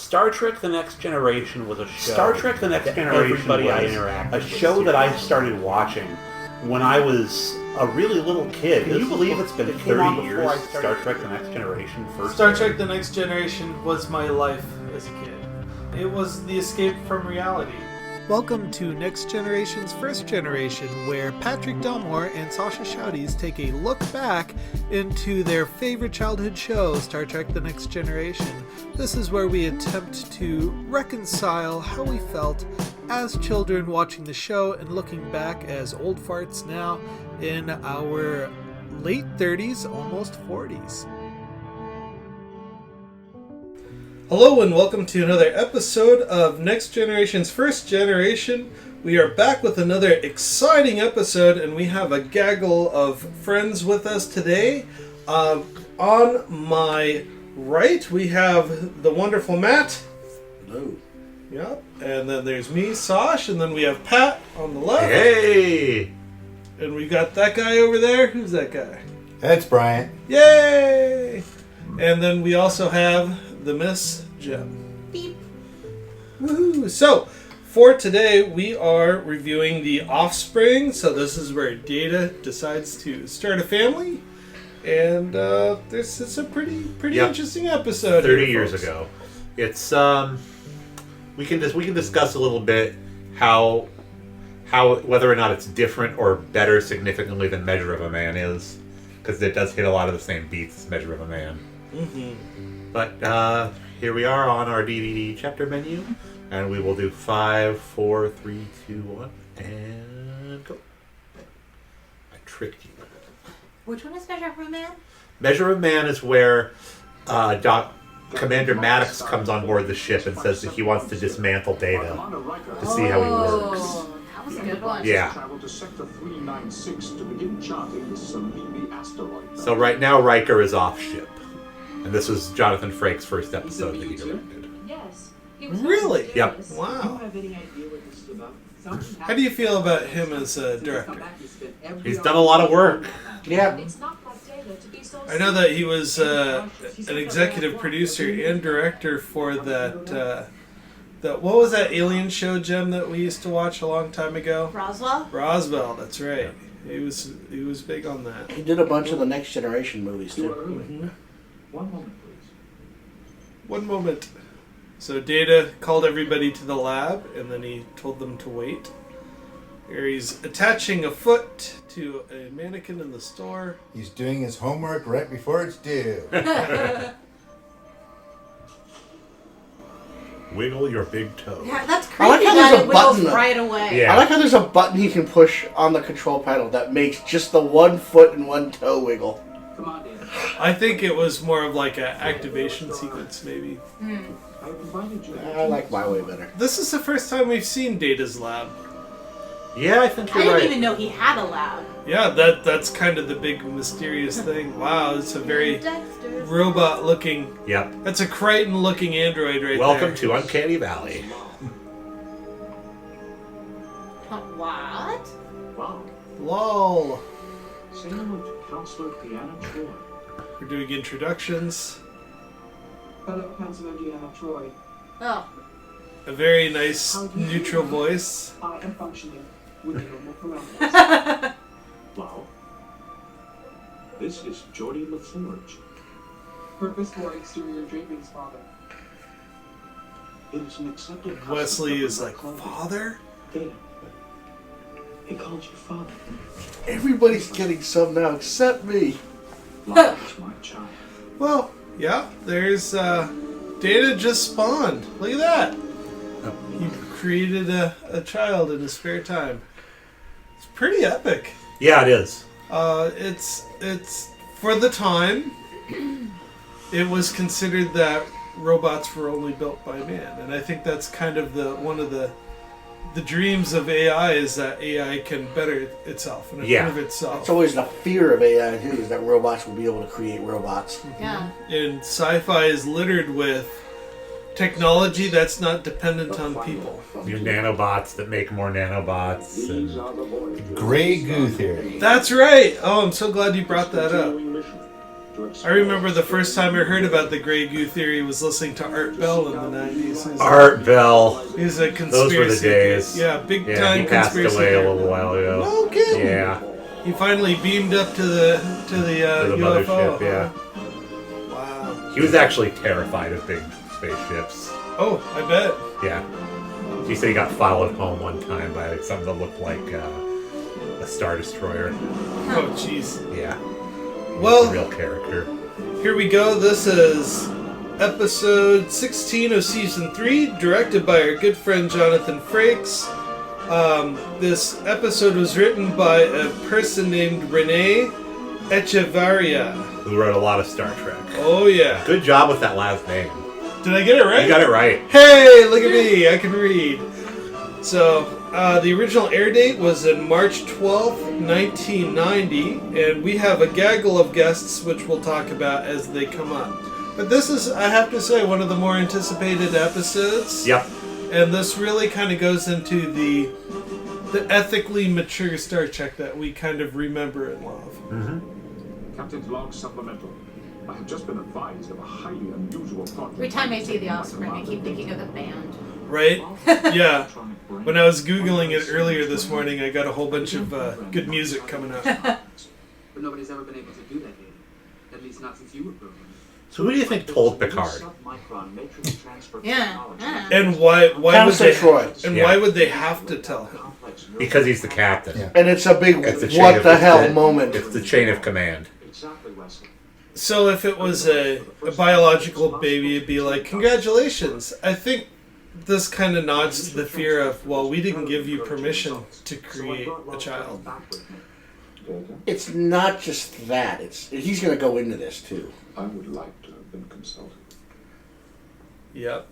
Star Trek: The Next Generation was a show. Star Trek: The Next Generation everybody I was interacted a with. show that I started watching when I was a really little kid. Can you believe it's been 30 years? Star Trek: The Next Generation first. Star Trek: The Next Generation was my life as a kid. It was the escape from reality. Welcome to Next Generation's First Generation, where Patrick Delmore and Sascha Schaudies take a look back into their favorite childhood show, Star Trek: The Next Generation. This is where we attempt to reconcile how we felt as children watching the show and looking back as old farts now in our late 30s, almost 40s. Hello and welcome to another episode of Next Generation's First Generation. We are back with another exciting episode, and we have a gaggle of friends with us today. On my right, we have the wonderful Matt. Hello. Yep. And then there's me, Sash, and then we have Pat on the left. Hey! And we got that guy over there. Who's that guy? That's Bryant. Yay! And then we also have the Miss Gem. Beep. Woohoo! So, for today, we are reviewing The Offspirng. So this is where Data decides to start a family. And this is a pretty interesting episode. 30 here, years folks. ago. It's we can discuss a little bit how whether or not it's different or better significantly than Measure of a Man is, because it does hit a lot of the same beats as Measure of a Man. Mm-hmm. But here we are on our DVD chapter menu, and we will do 5, 4, 3, 2, 1, and go. I tricked you. Which one is Measure of a Man? Measure of Man is where Commander Maddox comes on board the ship and says that he wants to dismantle Data to see how he works. That was a good one. Yeah. Travel to Sector 396 to begin charting the Salimi asteroid belt. So right now Riker is off ship. And this was Jonathan Frakes' first episode that he directed. Yes. Really? Yep. Wow. How do you feel about him as a director? He's done a lot of work. Yeah. I know that he was an executive producer and director for that what was that alien show, Gem, that we used to watch a long time ago? Roswell, that's right. He was big on that. He did a bunch of the Next Generation movies, too. Mm-hmm. One moment, please. One moment. So Data called everybody to the lab, and then he told them to wait. Here he's attaching a foot to a mannequin in the store. He's doing his homework right before it's due. Wiggle your big toe. Yeah, that's I like crazy how that there's it a wiggles button. right away. Yeah. I like how there's a button he can push on the control panel that makes just the one foot and one toe wiggle. Come on, Dan. I think it was more of like an activation sequence, maybe. I provided you. I like my way better. This is the first time we've seen Data's lab. Yeah, I think I you're didn't right. even know he had a lab. Yeah, that's kind of the big mysterious thing. Wow, it's a very Dexter's. robot-looking... Yep. That's a Crichton-looking android right Welcome there. to Uncanny Valley. What? Wow. LOL. Say hello to Counselor Deanna Troy. We're doing introductions. Hello, Counselor Deanna Troy. Oh. A very nice, neutral voice. I am functioning within normal parameters. Wow. This is Geordie LaForge. Purpose for exterior drapings, Father. It is an accepted custom Wesley for is like, clothing. Father? Data. He called you father. Everybody's getting some now except me. Love is my child. Well, yeah, there's, Data just spawned. Look at that. He created a child in his spare time. It's pretty epic. Yeah, it is. It's for the time, it was considered that robots were only built by man, and I think that's kind of one of the dreams of AI is that AI can better itself and improve itself. It's always the fear of AI, too, is that robots will be able to create robots. Yeah. And sci-fi is littered with technology that's not dependent on people. Your nanobots that make more nanobots. These And are the boys. Gray goo theory. That's right. Oh, I'm so glad you brought that up. Continuing mission. I remember the first time I heard about the Grey Goo theory was listening to Art Bell in the 90s. Art Bell. He was a conspiracy. Those were the days. Yeah, big Yeah, time he passed conspiracy. away a theory. little while ago. No kidding. Yeah. He finally beamed up to the To the UFO. mothership, yeah. Wow. He was actually terrified of big spaceships. Oh, I bet. Yeah. He said he got followed home one time by something that looked like a Star Destroyer. Oh, jeez. Yeah. Well, He's a real character. here we go. This is episode 16 of season 3, directed by our good friend Jonathan Frakes. This episode was written by a person named Renee Echevarria. Who wrote a lot of Star Trek. Oh, yeah. Good job with that last name. Did I get it right? You got it right. Hey, look at me. I can read. So, the original air date was in March 12th, 1990, and we have a gaggle of guests which we'll talk about as they come up. But this is, I have to say, one of the more anticipated episodes. Yep. And this really kind of goes into the ethically mature Star Trek that we kind of remember and love. Mm-hmm. Captain's log supplemental. I have just been advised of a highly unusual project. Every time I see The Offspring, I keep thinking of the band. Right? Yeah. When I was Googling it earlier this morning, I got a whole bunch of good music coming up. But nobody's ever been able to do that yet. At least not since you were programmed. So who do you think told Picard? Yeah. And why would they? Troy. And Yeah. why would they have to tell him? Because he's the captain. Yeah. And it's a big It's the chain what of- the it's hell the- moment. It's the chain of command. Exactly, Wesley. So if it was a biological baby, it'd be like, congratulations. I think this kind of nods to the fear of, well, we didn't give you permission to create a child. It's not just that. He's going to go into this too. I would like to have been consulted. Yep.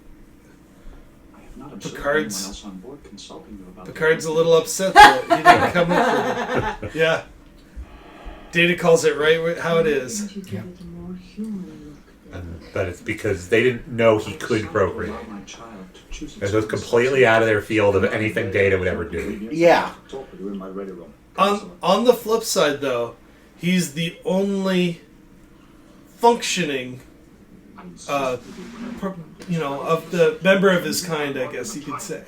I have not observed Picard's- anyone else on board consulting you about Picard's a little upset that he didn't come up with it. Yeah. Data calls it right how it is. But it's because they didn't know he could procreate. my child to choose It was completely out of their field of anything Data would ever do. Yeah. Talk with you in my ready room. On the flip side, though, he's the only functioning, of the member of his kind, I guess you could say.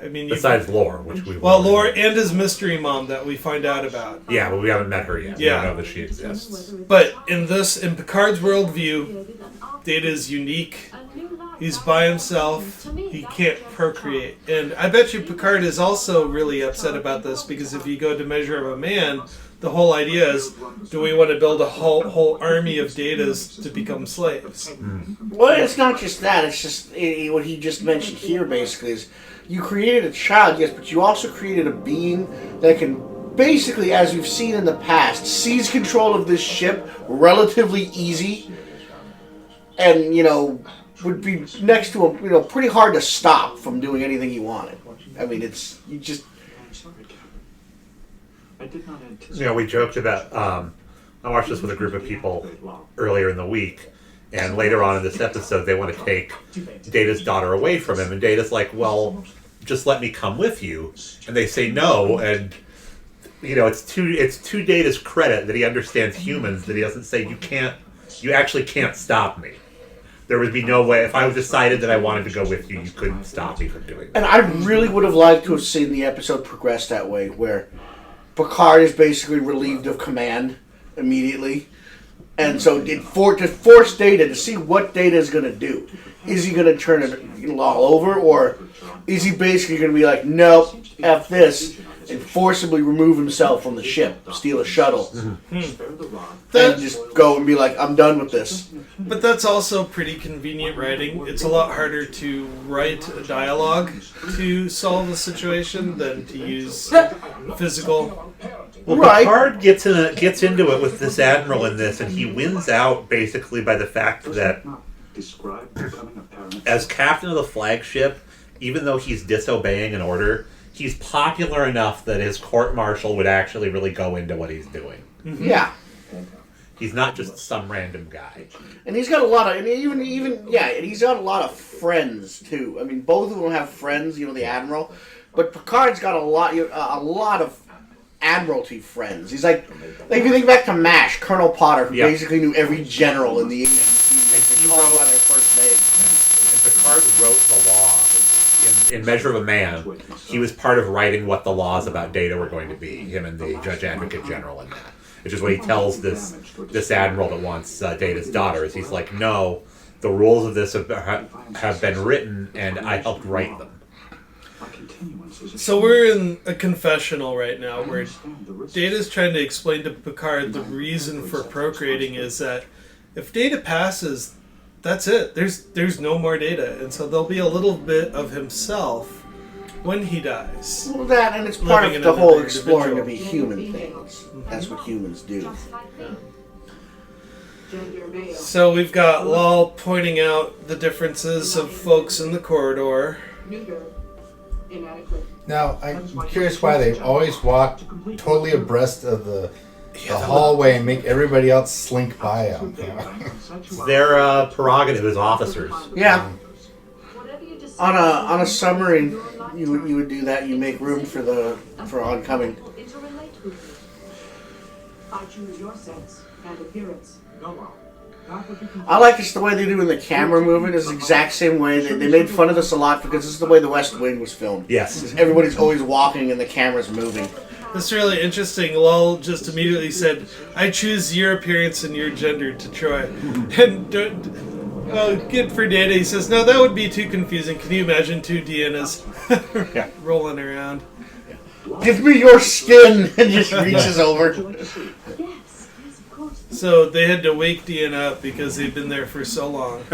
I mean, Besides Lore, which we Lore and his mystery mom that we find out about. Yeah, but we haven't met her yet. Yeah. We don't know that she exists. But in Picard's worldview, Data's unique. He's by himself. He can't procreate. And I bet you Picard is also really upset about this because if you go to Measure of a Man, the whole idea is, do we want to build a whole army of Datas to become slaves? Well, it's not just that. It's just what he just mentioned here, basically, is you created a child, yes, but you also created a being that can basically, as we've seen in the past, seize control of this ship relatively easy and, would be next to him, pretty hard to stop from doing anything he wanted. I mean, I'm sorry, Captain. I did not anticipate. We joked about, I watched this with a group of people earlier in the week, and later on in this episode, they want to take Data's daughter away from him, and Data's like, well, just let me come with you. And they say no, and, it's to Data's credit that he understands humans, that he doesn't say, you actually can't stop me. There would be no way, if I decided that I wanted to go with you, you couldn't stop me from doing that. And I really would have liked to have seen the episode progress that way, where Picard is basically relieved of command immediately. And so to force Data to see what Data is going to do. Is he going to turn it all over, or is he basically going to be like, nope, F this, and forcibly remove himself from the ship, steal a shuttle, and just go and be like, I'm done with this. But that's also pretty convenient writing. It's a lot harder to write a dialogue to solve a situation than to use physical. Well, Right. Picard gets into it with this admiral in this, and he wins out basically by the fact that Describe becoming a parent. as captain of the flagship, even though he's disobeying an order, he's popular enough that his court-martial would actually really go into what he's doing. Yeah. He's not just some random guy. And he's got a lot of, and and he's got a lot of friends too. I mean, both of them have friends, the Admiral, but Picard's got a lot of Admiralty friends. He's like if you think back to MASH, Colonel Potter, who Yeah. basically knew every general in the agency. They call them by their first name. And Picard wrote the law in Measure of a Man. He was part of writing what the laws about Data were going to be. Him and the Judge Advocate General in that, which is what he tells this admiral that wants Data's daughter. Is he's like, no, the rules of this have been written, and I helped write them. So we're in a confessional right now where Data's trying to explain to Picard the reason for procreating is that if Data passes, that's it. There's no more Data, and so there'll be a little bit of himself when he dies. Well, that, and it's part of the whole exploring to be human things. That's what humans do. So we've got Lal pointing out the differences of folks in the corridor. Now, I'm curious why they always walk totally abreast of the hallway and make everybody else slink by them. It's their prerogative as officers. Yeah. On a submarine, you would do that. You make room for oncoming. I choose your sense and appearance. I like just the way they do in the camera movement is the exact same way. They made fun of this a lot because this is the way The West Wing was filmed. Yes. Everybody's always walking and the camera's moving. That's really interesting. Lal just immediately said, I choose your appearance and your gender to Troy. And good for Data. He says, no, that would be too confusing. Can you imagine two Deannas rolling around? Give me your skin! And just reaches over. So they had to wake Deanna up because they've been there for so long.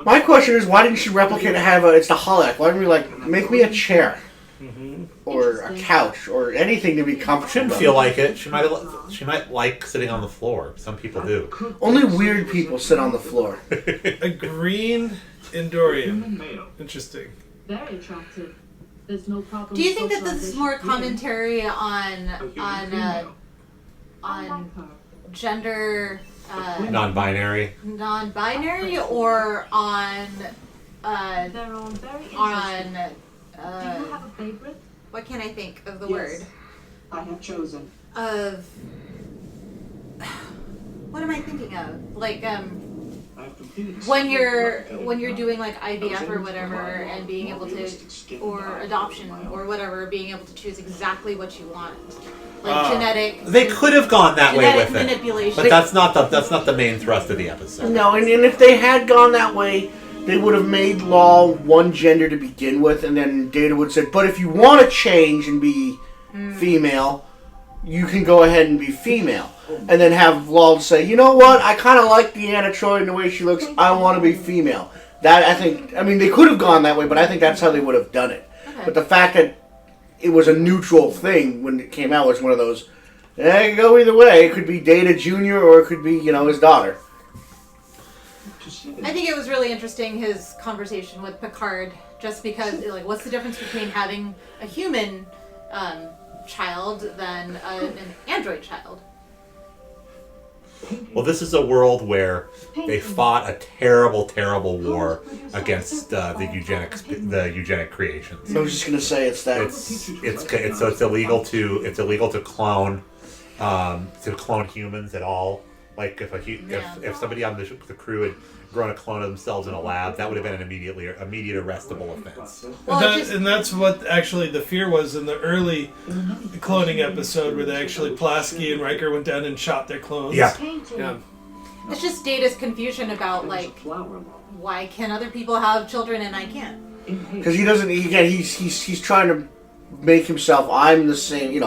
My question is, why didn't she replicate it's the holodeck? Why didn't we, make me a chair? Or a couch, or anything to be comfortable. Shouldn't feel like it. She might like sitting on the floor. Some people do. Only weird people sit on the floor. A green Endorian. Interesting. Very attractive. There's no problem. Do you think that this is more commentary on gender Non-binary. non-binary or on They're all very interesting. Do you have a favorite? what can I think of the Yes. word I have chosen. of what am I thinking of when you're doing like IVF or whatever and being able to or adoption or whatever being able to choose exactly what you want genetic They could have gone that way genetic with it, manipulation but that's not the main thrust of the episode. No, and if they had gone that way, they would have made Law one gender to begin with, and then Data would have said, but if you want to change and be female, you can go ahead and be female. And then have Law say, you know what, I kind of like Deanna Troi and the way she looks, I want to be female. They could have gone that way, but I think that's how they would have done it. Okay. But the fact that it was a neutral thing when it came out was one of those, it could go either way. It could be Data Jr. or it could be, his daughter. I think it was really interesting his conversation with Picard, just because what's the difference between having a human child than an android child? Well, this is a world where they fought a terrible, terrible war against the eugenic creations. I was just gonna say it's that It's illegal to clone humans at all. Like if somebody on the crew had grown a clone of themselves in a lab, that would have been an immediate arrestable offense. And that's what actually the fear was in the early cloning episode, where they actually Pulaski and Riker went down and shot their clones. Yeah. It's just Data's confusion about why can other people have children and I can't? because he doesn't. He's trying to make himself. I'm the same.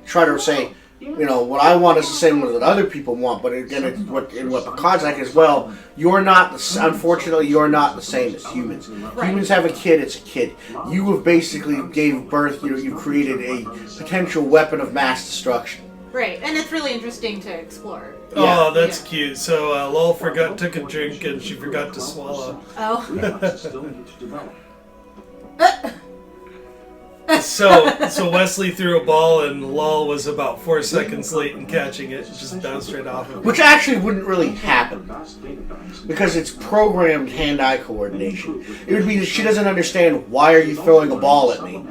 Try to say. What I want is the same as what other people want, but again, it's what Picard's like as well. Unfortunately, you're not the same as humans. Right. Humans have a kid; it's a kid. You have basically gave birth. You created a potential weapon of mass destruction. Right, and it's really interesting to explore. Oh, that's cute. So Lol took a drink and she forgot to swallow. Oh. Still need to develop. So Wesley threw a ball and Lol was about 4 seconds late in catching it. Just bounced right off of it. Which actually wouldn't really happen because it's programmed hand-eye coordination. It would be that she doesn't understand why are you throwing a ball at me.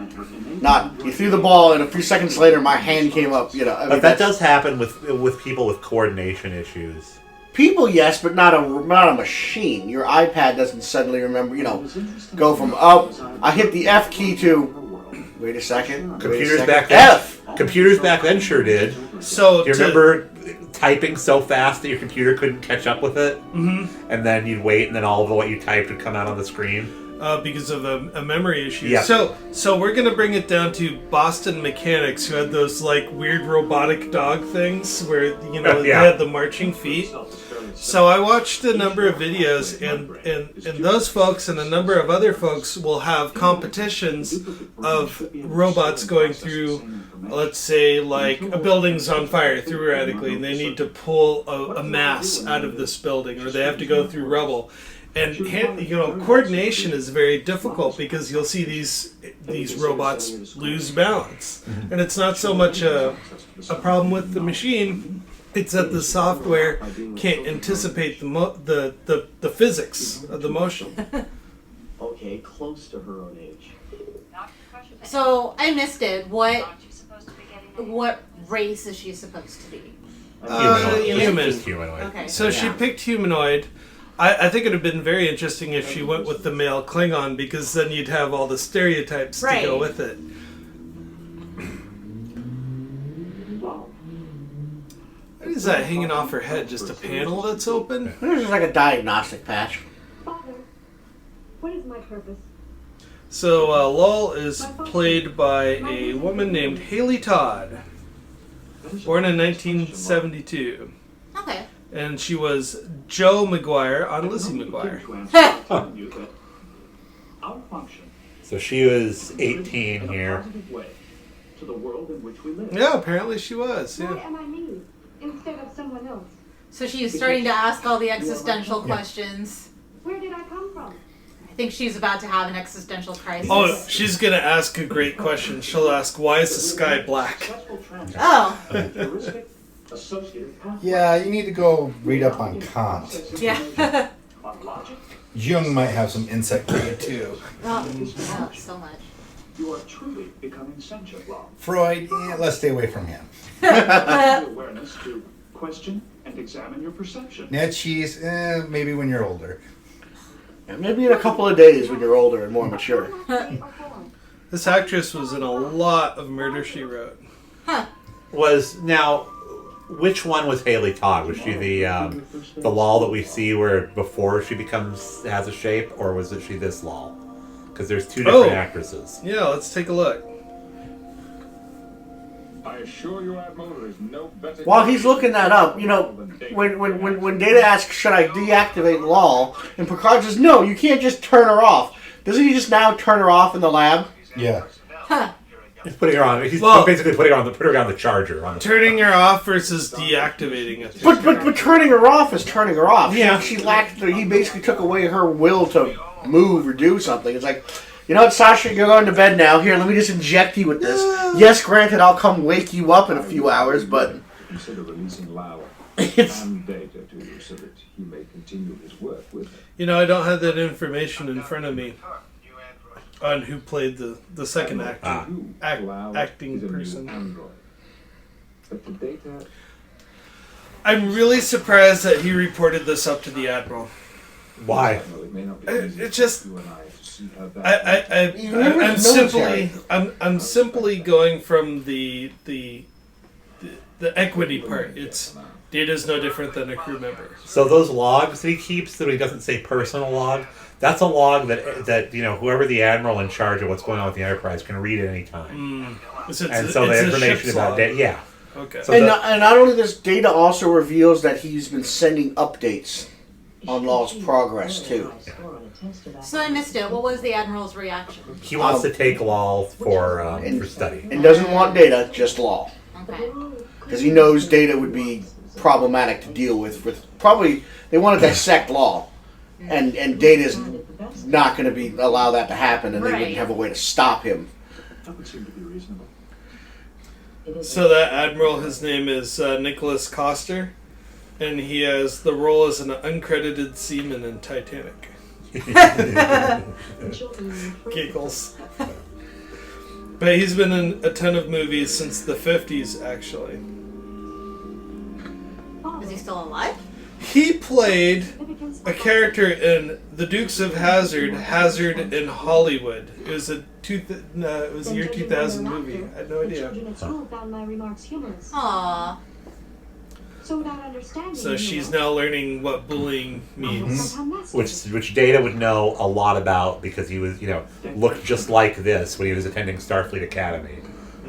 Not you threw the ball and a few seconds later my hand came up. You know, but that does happen with people with coordination issues. People, yes, but not a machine. Your iPad doesn't suddenly remember. Go from I hit the F key to. Wait a second. Computers back then. Computers back then sure did. So do you remember typing so fast that your computer couldn't catch up with it? Mm-hmm. And then you'd wait, and then all of what you typed would come out on the screen. Because of a memory issue. Yeah. So we're gonna bring it down to Boston Mechanics, who had those like weird robotic dog things where they had the marching feet. So I watched a number of videos, and those folks and a number of other folks will have competitions of robots going through, let's say, like a building's on fire theoretically, and they need to pull a mass out of this building, or they have to go through rubble. And coordination is very difficult because you'll see these robots lose balance, and it's not so much a problem with the machine. It's that the software can't anticipate the physics of the motion. Okay, close to her own age. So I missed it. What race is she supposed to be? Humanoid. Okay. So she picked humanoid. I think it would have been very interesting if she went with the male Klingon, because then you'd have all the stereotypes to go with it. What is that hanging off her head? Just a panel that's open? It's just like a diagnostic patch. Father, what is my purpose? So Lol is played by a woman named Haley Todd, born in 1972. Okay. And she was Joe McGuire on Lizzie McGuire. So she was 18 here. Yeah, apparently she was. Why Yeah. am I me instead of someone else? So she's starting to ask all the existential questions. Where did I come from? I think she's about to have an existential crisis. Oh, she's gonna ask a great question. She'll ask, "Why is the sky black?" Oh. Yeah, you need to go read up on Kant. Yeah. Jung might have some insight for you too. Oh, so much. You are truly becoming sentient, Locke. Freud, let's stay away from him. Awareness to question and examine your perception. Nietzsche's, maybe when you're older. Yeah, maybe in a couple of days when you're older and more mature. This actress was in a lot of Murder, She Wrote. Huh. Which one was Haley Todd? Was she the Lol that we see where before she has a shape, or was she this Lol? Because there's two different actresses. Yeah, let's take a look. I assure you, Admiral, there is no better. While he's looking that up, when Data asks, should I deactivate Lol, and Picard says, no, you can't just turn her off. Doesn't he just now turn her off in the lab? Yeah. Huh. He's putting her on. He's basically putting her on the charger. Turning her off versus deactivating it. But turning her off is turning her off. Yeah. He basically took away her will to move or do something. It's like, you know what, Sasha, you're going to bed now. Here, let me just inject you with this. Yes, granted, I'll come wake you up in a few hours, but Consider releasing Lau and Data to you so that he may continue his work with it. I don't have that information in front of me on who played the second acting person. But the Data... I'm really surprised that he reported this up to the Admiral. Why? It's just... I'm simply going from the equity part. It's Data's no different than a crew member. So those logs that he keeps, that he doesn't say personal log, that's a log that whoever the admiral in charge of what's going on with the Enterprise can read at any time. And so the information about Data, yeah. Okay. So and not only this, Data also reveals that he's been sending updates on Law's progress too. So I missed it. What was the Admiral's reaction? He wants to take Law for study. And doesn't want Data, just Law. Okay. Because he knows Data would be problematic to deal with probably, they want to dissect Law. And Data's not going to allow that to happen, and they wouldn't have a way to stop him. That would seem to be reasonable. So that admiral, his name is Nicholas Coster, and he has the role as an uncredited seaman in Titanic. Giggles. But he's been in a ton of movies since the 50s, actually. Is he still alive? He played a character in The Dukes of Hazzard, Hazard in Hollywood. It was a year 2000 movie. I had no idea. Aww. So she's now learning what bullying means. Which Data would know a lot about because he was, looked just like this when he was attending Starfleet Academy.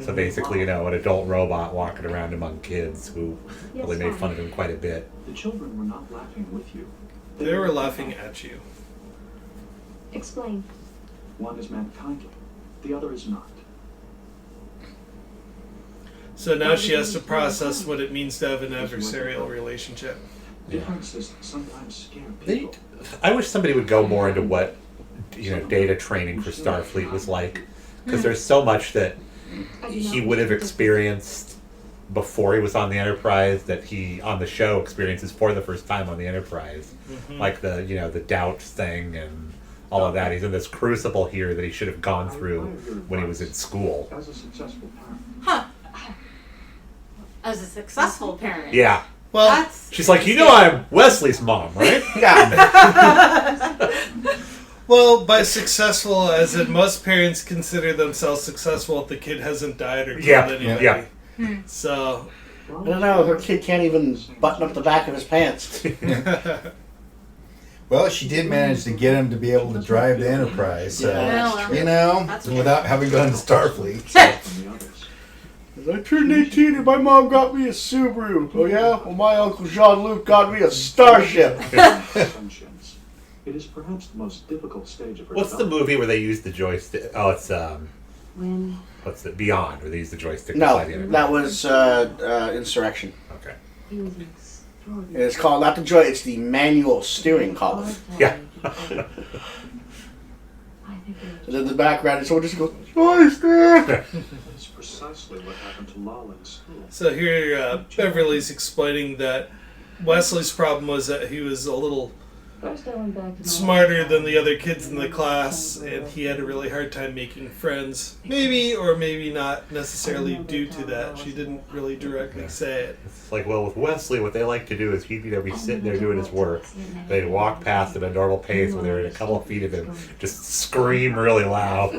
So basically, an adult robot walking around among kids who really made fun of him quite a bit. The children were not laughing with you. They were laughing at you. Explain. One is meant kindly, the other is not. So now she has to process what it means to have an adversarial relationship. Differences sometimes scare people. I wish somebody would go more into what Data training for Starfleet was like, because there's so much that he would have experienced before he was on the Enterprise that he on the show experiences for the first time on the Enterprise, like the doubt thing and all of that. He's in this crucible here that he should have gone through when he was in school. As a successful parent. Huh. As a successful parent. Yeah. Well, That's she's like, I'm Wesley's mom, right? Yeah. well, by successful, as in most parents consider themselves successful if the kid hasn't died or killed anybody. Yeah. So, I don't know. Her kid can't even button up the back of his pants. Well, she did manage to get him to be able to drive the Enterprise, so, without having gone to Starfleet. So. I turned 18 and my mom got me a Subaru. Oh yeah? Well, my Uncle Jean-Luc got me a Starship. Functions. It is perhaps the most difficult stage of her What's the movie where they use the joystick? Oh, it's When? what's the Beyond, where they use the joystick to No, fly the Enterprise? that was Insurrection. Okay. He was extraordinary. And it's called, not the joy, it's the manual steering column. Yeah. I think And in the background, someone just goes, joystick! It's precisely what happened to Lala in school. so here Beverly's explaining that Wesley's problem was that he was a little First I went back to my smarter than the other kids in the class, and he had a really hard time making friends. Maybe or maybe not necessarily due to that. She didn't really directly say it. It's like, well, with Wesley, what they like to do is he'd be sitting there doing his work. They'd walk past at a normal pace when they were at a couple of feet of him, just scream really loud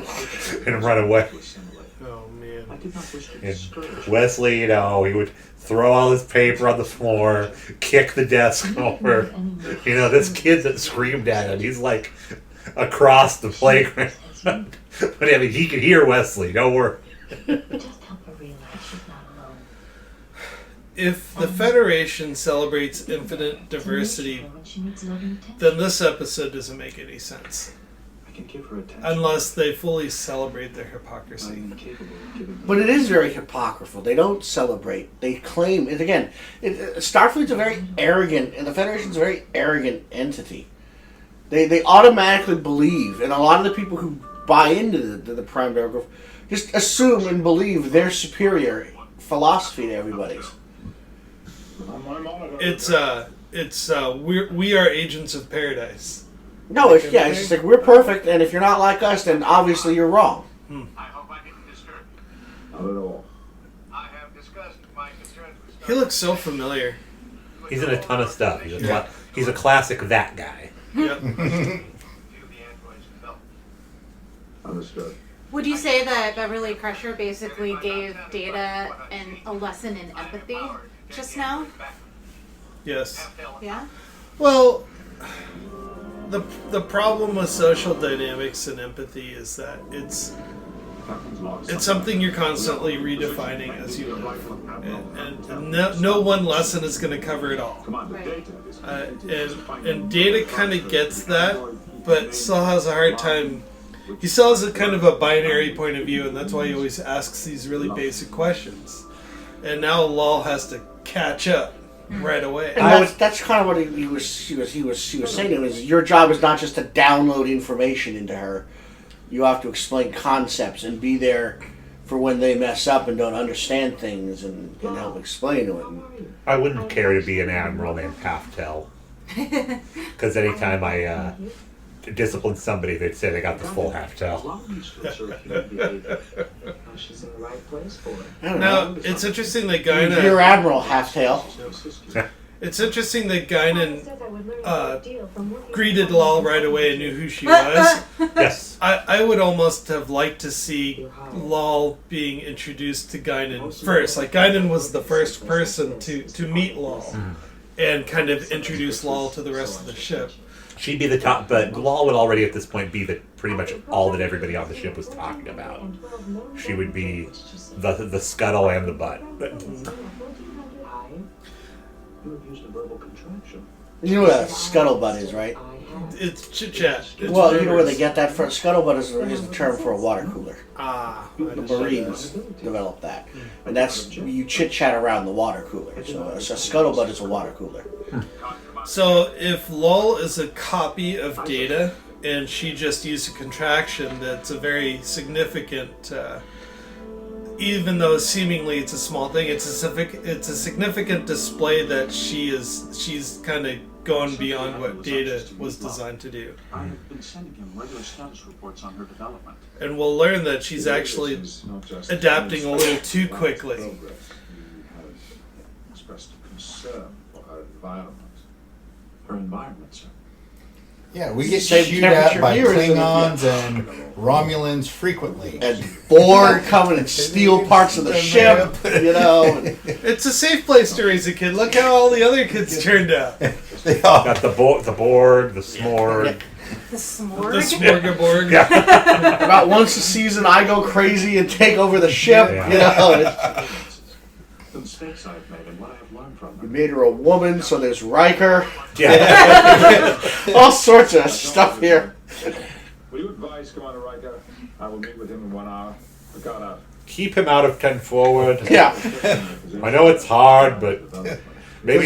and run away. Oh man. I did not wish to And discourage you. Wesley, he would throw all his paper on the floor, kick the desk over. This kid that screamed at him, he's like across the playground. But he could hear Wesley, don't worry. Just help her realize she's not alone. If the Federation celebrates infinite diversity, When she needs love and attention. then this episode doesn't make any sense. I can give her attention. Unless they fully celebrate their I hypocrisy. am capable of giving her But it is very hypocritical. They don't celebrate. They claim, and again, Starfleet's a very arrogant, and the Federation's a very arrogant entity. They automatically believe, and a lot of the people who buy into the Prime Directive just assume and believe their superior philosophy to everybody's. It's we are agents of paradise. No, it's just like, we're perfect, and if you're not like us, then obviously you're wrong. I hope I didn't disturb you. Not at all. I have discussed my concerns with He looks so familiar. He's in a ton of stuff. He's a classic that guy. Yep. few of the androids felt. Understood. Would you say that Beverly Crusher basically gave Data a lesson in empathy just now? Yes. Yeah? Well, the problem with social dynamics and empathy is that it's something you're constantly redefining as you live, and no one lesson is going to cover it all. Right. And Data kind of gets that, but still has a hard time. He still has a kind of a binary point of view, and that's why he always asks these really basic questions. And now Lal has to catch up right away. And that's kind of what he was saying to him, is your job is not just to download information into her. You have to explain concepts and be there for when they mess up and don't understand things and help explain to it. I wouldn't care to be an admiral named Half-Tail. Because anytime I discipline somebody, they'd say they got the full Half-Tail. She's in the right place for it. Now, it's interesting that Guinan... You're Admiral Half-Tail. It's interesting that Guinan greeted Lal right away and knew who she was. Yes. I would almost have liked to see Lal being introduced to Guinan first. Like, Guinan was the first person to meet Lal and kind of introduce Lal to the rest of the ship. She'd be the top, but Lal would already at this point be pretty much all that everybody on the ship was talking about. She would be the scuttle and the butt. You have used a verbal contraction. You know what a scuttlebutt is, right? It's chit-chat. Well, you know where they get that from? Scuttlebutt is the term for a water cooler. The Marines developed that. And that's, you chit-chat around the water cooler. So a scuttlebutt is a water cooler. So if Lal is a copy of Data and she just used a contraction that's a very significant... even though seemingly it's a small thing, it's a significant display that she's kind of gone beyond what Data was designed to do. I have been sending him regular status reports on her development. And we'll learn that she's actually adapting a little too quickly. You have expressed concern for her environment. Her environment, sir. Yeah, we get Same shoot at temperature by here, isn't it? Klingons and Romulans frequently. And Borg coming and steal parts of the ship, you know. It's a safe place to raise a kid. Look how all the other kids turned out. They all Got the Borg, the Smorg. The s'more. The Smorgasbord. About once a season, I go crazy and take over the ship, you know. The mistakes I've made and what I have learned from We them. made her a woman, so there's Riker. Yeah. All sorts of stuff here. Will you advise Commander Riker? I will meet with him in 1 hour. Picard out. Keep him out of 10 forward. Yeah. I know it's hard, but maybe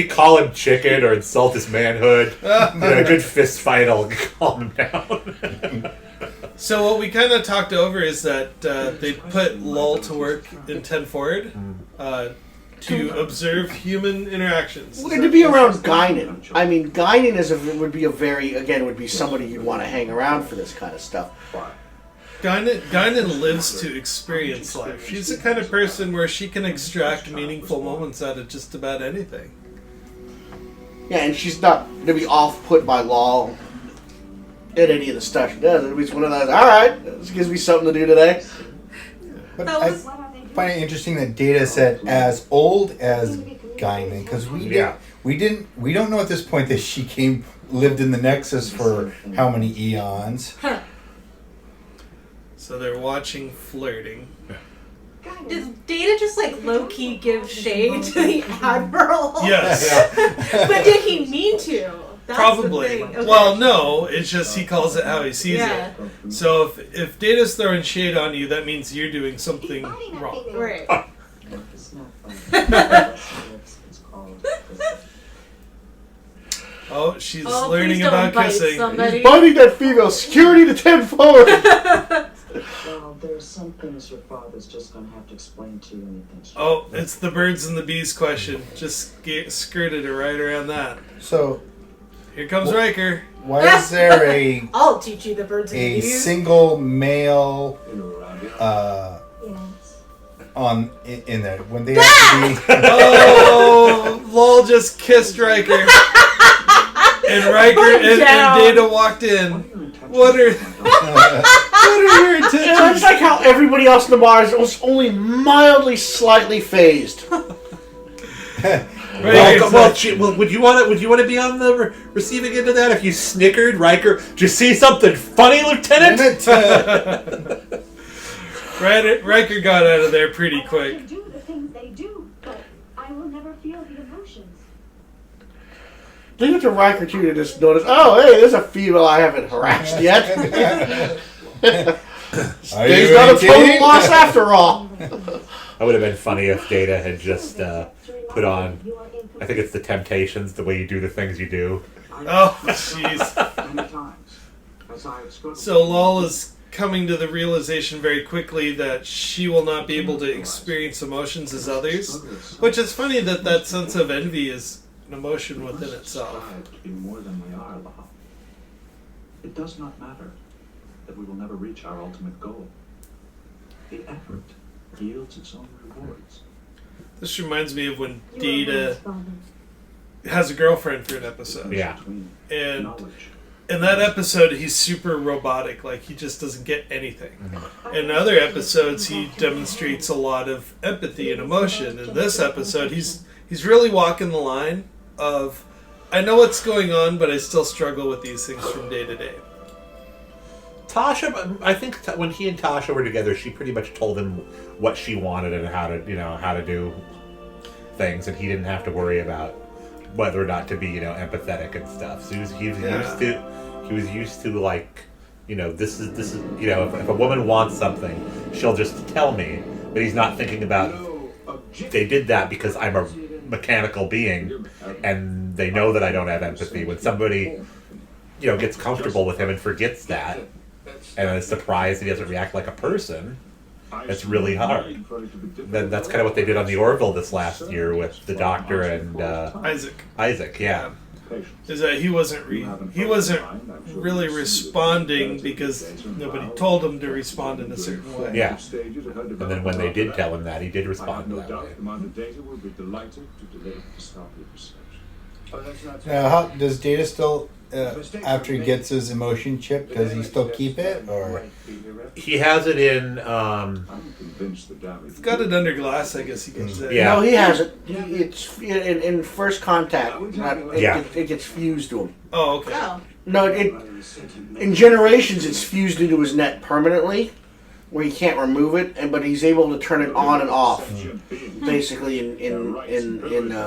call him chicken or insult his manhood. A good fist fight will calm him down. So what we kind of talked over is that they put Lal to work in 10 forward to observe human interactions. Well, to be around Guinan. I mean, Guinan would be somebody you'd want to hang around for this kind of stuff. Guinan lives to experience life. She's the kind of person where she can extract meaningful moments out of just about anything. Yeah, and she's not going to be off-put by Lal in any of the stuff she does. It'll be one of those, alright, this gives me something to do today. But I find it interesting that Data said as old as Guinan, because we don't know at this point that she lived in the Nexus for how many eons. So they're watching flirting. Does Data just like low-key give shade to the Admiral? Yes. But did he mean to? That's Probably. the thing. Okay. Well, no, it's just he calls it how he sees Yeah. it. So if Data's throwing shade on you, that means you're doing something wrong. Right. It's not funny. It's called. Oh, she's Oh, learning please don't about bite kissing. somebody. He's biting that female. Security to 10 forward. Well, there are some things your father's just going to have to explain to you when he thinks. Oh, it's the birds and the bees question. Just skirted her right around that. So, Here comes Riker. why is there I'll teach you the birds and a bees. single male Yes. in there when they have to be? Oh, Lol just kissed Riker. And Riker and Data walked in. What are your It's intentions? like how everybody else in the bar was only mildly, slightly phased. Would you want to be on the receiving end of that if you snickered, Riker? Did you see something funny, Lieutenant? Riker got out of there pretty quick. do the things they do, but I will never feel the emotions. Leave it to Riker too to just notice, oh, hey, there's a female I haven't harassed yet. He's not a total loss after all. That would have been funny if Data had just put on, I think it's the Temptations, the way you do the things you do. Oh, jeez. Many times. So Lol is coming to the realization very quickly that she will not be able to experience emotions as others, which is funny that that sense of envy is an emotion within itself. To be more than we are, Lal. It does not matter that we will never reach our ultimate goal. The effort yields its own rewards. This reminds me of when Data has a girlfriend for an episode. Yeah. And in that episode, he's super robotic. Like, he just doesn't get anything. In other episodes, he demonstrates a lot of empathy and emotion. In this episode, he's really walking the line of, I know what's going on, but I still struggle with these things from day to day. Tasha, I think when he and Tasha were together, she pretty much told him what she wanted and how to do things, and he didn't have to worry about whether or not to be, empathetic and stuff. So he was used to like, this is if a woman wants something, she'll just tell me. But he's not thinking about they did that because I'm a mechanical being, and they know that I don't have empathy. When somebody, gets comfortable with him and forgets that, and is surprised that he doesn't react like a person, it's really hard. That's kind of what they did on the Orville this last year with the Doctor and Isaac, yeah. Is that he wasn't really responding because nobody told him to respond in a certain way. Yeah. And then when they did tell him that, he did respond that way. How does Data still, after he gets his emotion chip, does he still keep it, or he has it in? It's got it under glass, I guess you can say. Yeah. No, he has it. It's in first contact. It gets fused to him. Oh, okay. Oh. No, in Generations, it's fused into his net permanently, where he can't remove it, but he's able to turn it on and off, basically in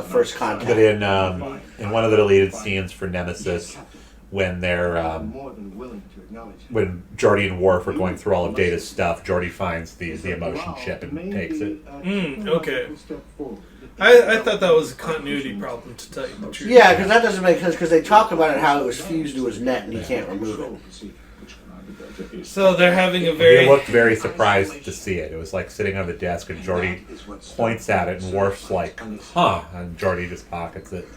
first contact. But in one of the deleted scenes for Nemesis, when they're when Geordi and Worf are going through all of Data's stuff, Geordi finds the emotion chip and takes it. Okay. I thought that was a continuity problem, to tell you the truth. Yeah, because that doesn't make sense, because they talk about it how it was fused to his net and he can't remove it. So they're having a very... He looked very surprised to see it. It was like sitting on the desk and Geordi points at it and Worf's like, huh, and Geordi just pockets it.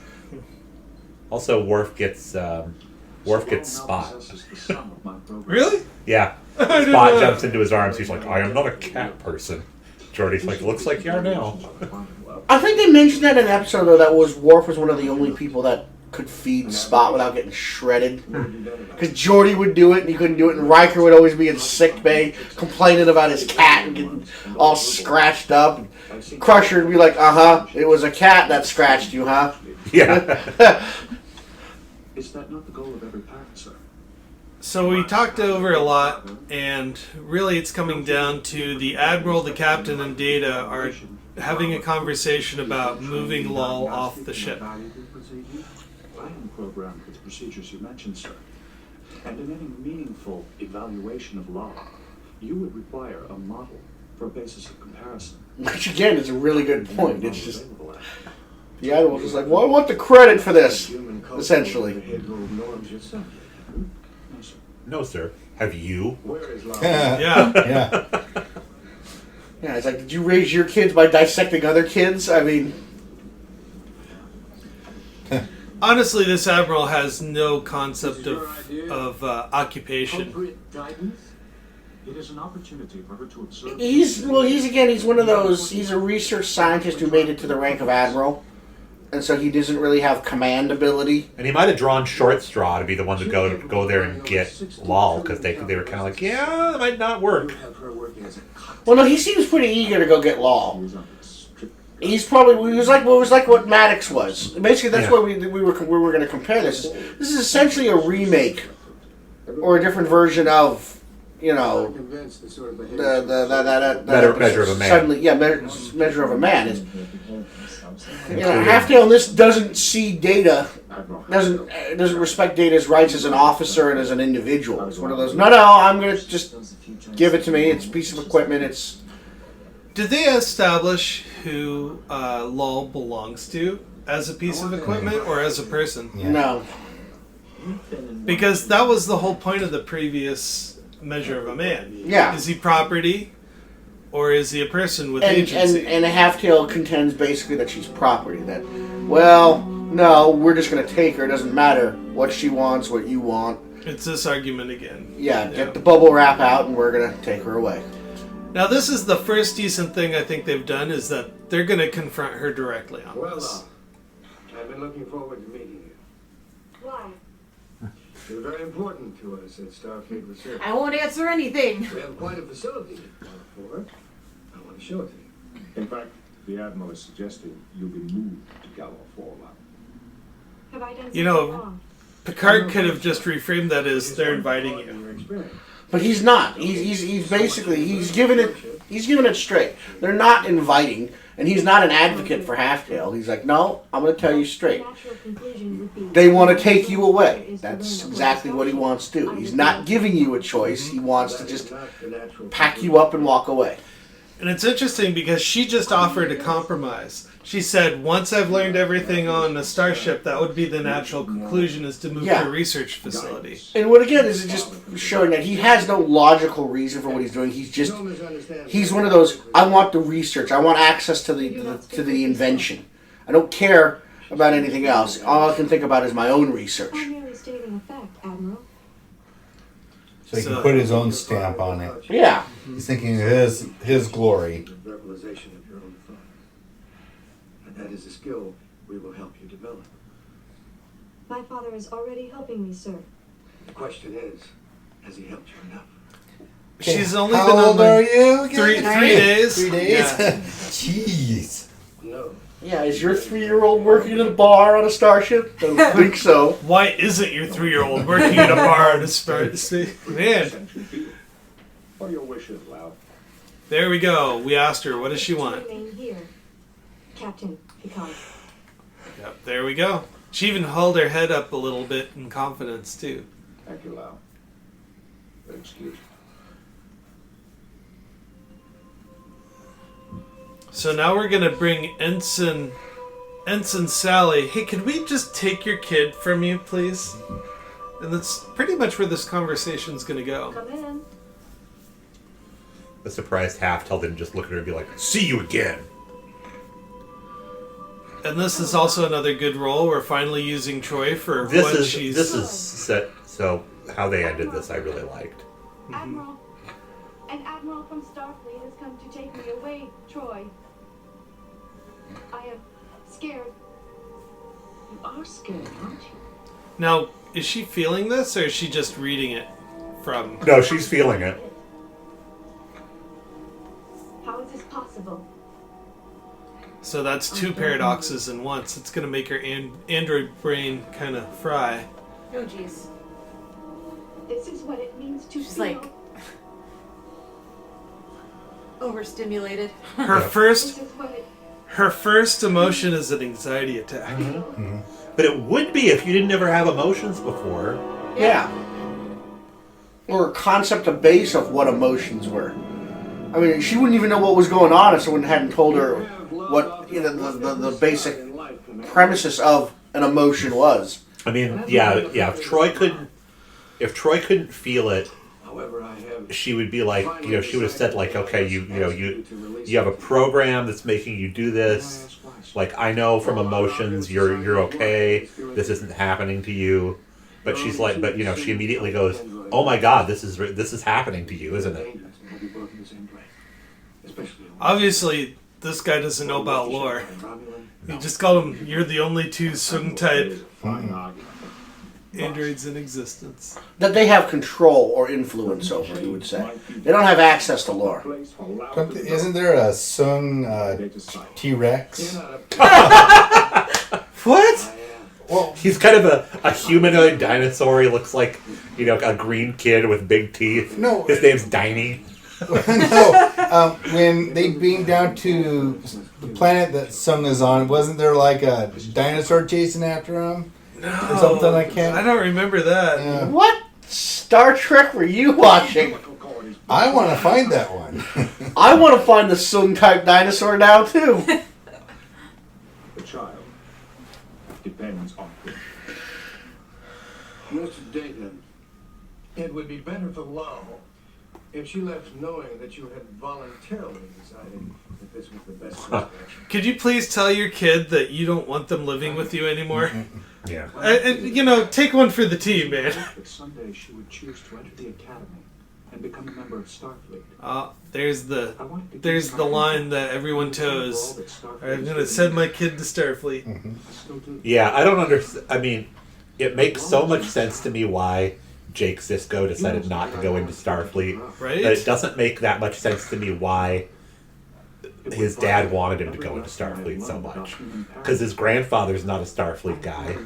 Also, Worf gets Spot. Really? Yeah. Spot jumps into his arms. He's like, I am not a cat person. Geordi's like, looks like you are now. I think they mentioned that in an episode, though, that Worf was one of the only people that could feed Spot without getting shredded. Because Geordi would do it and he couldn't do it, and Riker would always be in sick bay complaining about his cat and getting all scratched up. And Crusher would be like, it was a cat that scratched you, huh? Yeah. Is that not the goal of every parent, sir? So we talked over a lot, and really it's coming down to the Admiral, the Captain, and Data are having a conversation about moving Lol off the ship. I am programmed with the procedures you mentioned, sir. And in any meaningful evaluation of law, you would require a model for a basis of comparison. Which, again, is a really good point. It's just... The Admiral's just like, well, I want the credit for this, essentially. No, sir. Have you? Yeah. Yeah, it's like, did you raise your kids by dissecting other kids? I mean... Honestly, this Admiral has no concept of occupation. It is an opportunity for her to observe... He's one of those... He's a research scientist who made it to the rank of Admiral. And so he doesn't really have command ability. And he might have drawn Short Straw to be the one to go there and get Lol, because they were kind of like, yeah, that might not work. Well, no, he seems pretty eager to go get Lol. He was like what Maddox was. Basically, that's where we were going to compare this. This is essentially a remake or a different version of, the Measure of a Man. Suddenly, Measure of a Man. Halfdale in this doesn't see Data, doesn't respect Data's rights as an officer and as an individual. It's one of those, no, I'm going to just give it to me. It's a piece of equipment. It's... Did they establish who Lol belongs to as a piece of equipment or as a person? Yeah. No. Because that was the whole point of the previous measure of a man. Yeah. Is he property, or is he a person with And agency? a half-tail contends basically that she's property. That, well, no, we're just going to take her. It doesn't matter what she wants, what you want. It's this argument again. Yeah, get the bubble wrap out and we're going to take her away. Now, this is the first decent thing I think they've done, is that they're going to confront her directly on this. I've been looking forward to meeting you. Why? You're very important to us at Starfleet Research. I won't answer anything. We have quite a facility for it. I want to show it to you. In fact, the Admiral is suggesting you be moved to Gallo 4 Lab. Have I done something You know, wrong? Picard could have just reframed that as they're inviting you. But he's not. He's basically he's giving it straight. They're not inviting, and he's not an advocate for half-tail. He's like, no, I'm going to tell you straight. Natural conclusion would be They want to take you away. That's exactly what he wants to do. He's not giving you a choice. He wants to just pack you up and walk away. And it's interesting because she just offered a compromise. She said, once I've learned everything on the starship, that would be the natural conclusion, is to move to a research facility. And what again is just showing that he has no logical reason for what he's doing. He's one of those, I want the research. I want access to the invention. I don't care about anything else. All I can think about is my own research. I'm merely stating a fact, Admiral. So he can put his own stamp on it. Yeah. He's thinking of his glory. Verbalization of your own thought. And that is a skill we will help you develop. My father is already helping me, sir. The question is, has he helped you enough? She's only How been on old are you again? 3 days. 3 days? Yeah. Jeez. No. Yeah, is your 3-year-old working at a bar on a starship? Don't think so. Why isn't your 3-year-old working at a bar on a starship? Man. What are your wishes, Lau? There we go. We asked her, what does she want? Remain here, Captain Picard. Yep, there we go. She even held her head up a little bit in confidence, too. Thank you, Lau. Excuse me. So now we're going to bring Ensign Sally. Hey, could we just take your kid from you, please? And that's pretty much where this conversation's going to go. Come in. The surprised half-tail didn't just look at her and be like, see you again. And this is also another good role. We're finally using Troy for This what is she's... this is set. So how they ended this, I really liked. Admiral. An admiral from Starfleet has come to take me away, Troy. I am scared. You are scared, aren't you? Now, is she feeling this, or is she just reading it from... No, she's feeling it. How is this possible? So that's two paradoxes in once. It's going to make her android brain kind of fry. Oh, jeez. This is what it means to She's feel. like... overstimulated. Her This is what it... Her first emotion is an anxiety attack. Mm-hmm. But it would be if you didn't ever have emotions before. Yeah. Or a concept, a base of what emotions were. I mean, she wouldn't even know what was going on if someone hadn't told her what the basic premises of an emotion was. I mean, yeah. If Troy couldn't feel it, However, I have she would be like, she would have said like, okay, you have a program that's making you do this. Like, I know from emotions you're okay. This isn't happening to you. But she's like, she immediately goes, oh my God, this is happening to you, isn't it? Obviously, this guy doesn't know about lore. You just call him, you're the only two Sung type androids in existence. That they have control or influence over, you would say. They don't have access to lore. Isn't there a Sung T-Rex? What? Well, he's kind of a humanoid dinosaur. He looks like, a green kid with big teeth. No. His name's Diney. No. When they beamed down to the planet that Sung is on, wasn't there like a dinosaur chasing after him? No. Or something like that? I don't remember that. Yeah. What Star Trek were you watching? I want to find that one. I want to find the Sung type dinosaur now, too. The child depends on him. Mr. Data, it would be better for Law if she left knowing that you had voluntarily decided that this was the best course of action. Could you please tell your kid that you don't want them living with you anymore? Yeah. And take one for the team, man. But someday she would choose to enter the academy and become a member of Starfleet. There's the line that everyone toes. I'm gonna send my kid to Starfleet. Yeah, I don't understand. I mean, it makes so much sense to me why Jake Sisko decided not to go into Starfleet. Right? But it doesn't make that much sense to me why his dad wanted him to go into Starfleet so much. Because his grandfather's not a Starfleet guy.